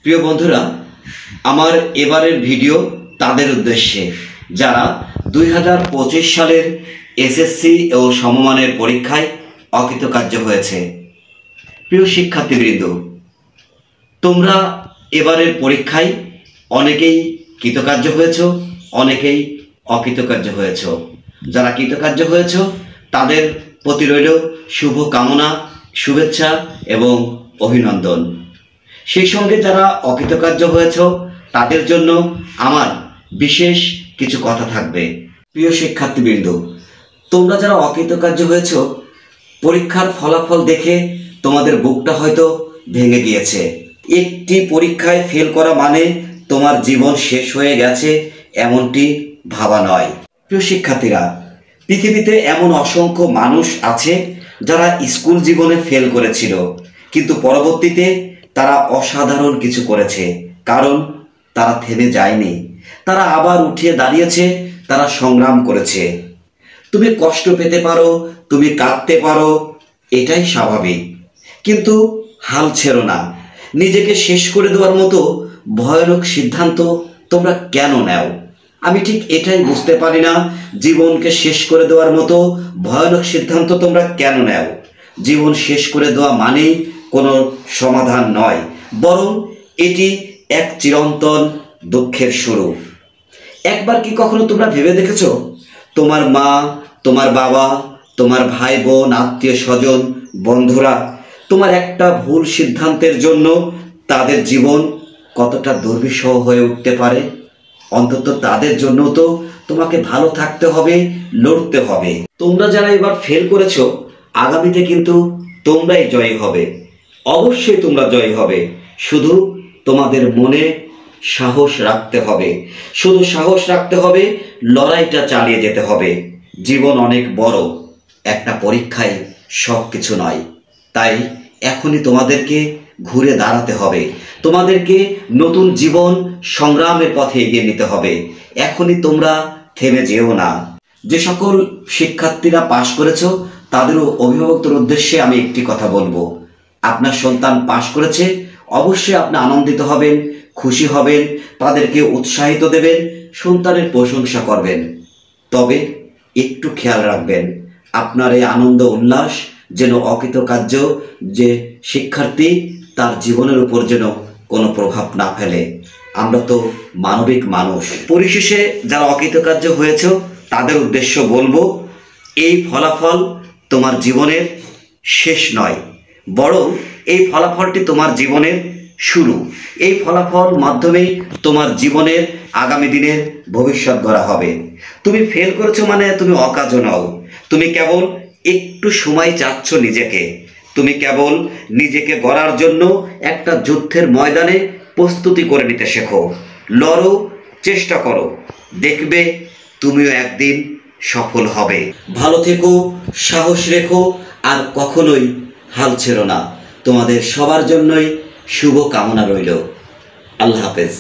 প্রিয় বন্ধুরা, আমার এবারের ভিডিও তাদের উদ্দেশ্যে যারা 2025 সালের এসএসসি ও সমমানের পরীক্ষায় অকৃতকার্য হয়েছে। প্রিয় শিক্ষার্থীবৃন্দ, তোমরা এবারের পরীক্ষায় অনেকেই কৃতকার্য হয়েছ, অনেকেই অকৃতকার্য হয়েছ। যারা কৃতকার্য হয়েছ তাদের প্রতি রইল শুভ কামনা, শুভেচ্ছা এবং অভিনন্দন। সেই সঙ্গে যারা অকৃতকার্য হয়েছ তাদের জন্য আমার বিশেষ কিছু কথা থাকবে। প্রিয় শিক্ষার্থীবৃন্দ, তোমরা যারা অকৃতকার্য হয়েছ, পরীক্ষার ফলাফল দেখে তোমাদের বুকটা হয়তো ভেঙে গিয়েছে। একটি পরীক্ষায় ফেল করা মানে তোমার জীবন শেষ হয়ে গেছে এমনটি ভাবা নয়। প্রিয় শিক্ষার্থীরা, পৃথিবীতে এমন অসংখ্য মানুষ আছে যারা স্কুল জীবনে ফেল করেছিল, কিন্তু পরবর্তীতে তারা অসাধারণ কিছু করেছে, কারণ তারা থেমে যায়নি। তারা আবার উঠে দাঁড়িয়েছে, তারা সংগ্রাম করেছে। তুমি কষ্ট পেতে পারো, তুমি কাঁদতে পারো, এটাই স্বাভাবিক, কিন্তু হাল ছেড়ো না। নিজেকে শেষ করে দেওয়ার মতো ভয়ানক সিদ্ধান্ত তোমরা কেন নাও? আমি ঠিক এটাই বুঝতে পারি না, জীবনকে শেষ করে দেওয়ার মতো ভয়ানক সিদ্ধান্ত তোমরা কেন নাও? জীবন শেষ করে দেওয়া মানেই কোনো সমাধান নয়, বরং এটি এক চিরন্তন দুঃখের শুরু। একবার কি কখনো তোমরা ভেবে দেখেছো, তোমার মা, তোমার বাবা, তোমার ভাই বোন, আত্মীয় স্বজন, বন্ধুরা তোমার একটা ভুল সিদ্ধান্তের জন্য তাদের জীবন কতটা দুর্বিষহ হয়ে উঠতে পারে? অন্তত তাদের জন্য তো তোমাকে ভালো থাকতে হবে, লড়তে হবে। তোমরা যারা এবার ফেল করেছো, আগামীতে কিন্তু তোমরাই জয়ী হবে। অবশ্যই তোমরা জয়ী হবে, শুধু তোমাদের মনে সাহস রাখতে হবে। শুধু সাহস রাখতে হবে, লড়াইটা চালিয়ে যেতে হবে। জীবন অনেক বড়, একটা পরীক্ষায় সব কিছু নয়। তাই এখনই তোমাদেরকে ঘুরে দাঁড়াতে হবে, তোমাদেরকে নতুন জীবন সংগ্রামের পথে এগিয়ে নিতে হবে। এখনই তোমরা থেমে যেও না। যে সকল শিক্ষার্থীরা পাশ করেছো তাদেরও অভিভাবকদের উদ্দেশ্যে আমি একটি কথা বলবো। আপনার সন্তান পাশ করেছে, অবশ্যই আপনি আনন্দিত হবেন, খুশি হবেন, তাদেরকে উৎসাহিত দেবেন, সন্তানের প্রশংসা করবেন। তবে একটু খেয়াল রাখবেন, আপনার এই আনন্দ উল্লাস যেন অকৃতকার্য যে শিক্ষার্থী তার জীবনের উপর যেন কোনো প্রভাব না ফেলে। আমরা তো মানবিক মানুষ। পরিশেষে যারা অকৃতকার্য হয়েছে তাদের উদ্দেশ্য বলবো, এই ফলাফল তোমার জীবনের শেষ নয়, বরং এই ফলাফলটি তোমার জীবনের শুরু। এই ফলাফল মাধ্যমেই তোমার জীবনের আগামী দিনের ভবিষ্যৎ গড়া হবে। তুমি ফেল করেছো মানে তুমি অকাজও নও। তুমি কেবল একটু সময় চাচ্ছ নিজেকে। তুমি কেবল নিজেকে গড়ার জন্য একটা যুদ্ধের ময়দানে প্রস্তুতি করে নিতে শেখো। লড়ো, চেষ্টা করো, দেখবে তুমিও একদিন সফল হবে। ভালো থেকো, সাহস রেখো, আর কখনোই হাল ছেড়ো না। তোমাদের সবার জন্যই শুভ কামনা রইল। আল্লাহ হাফেজ।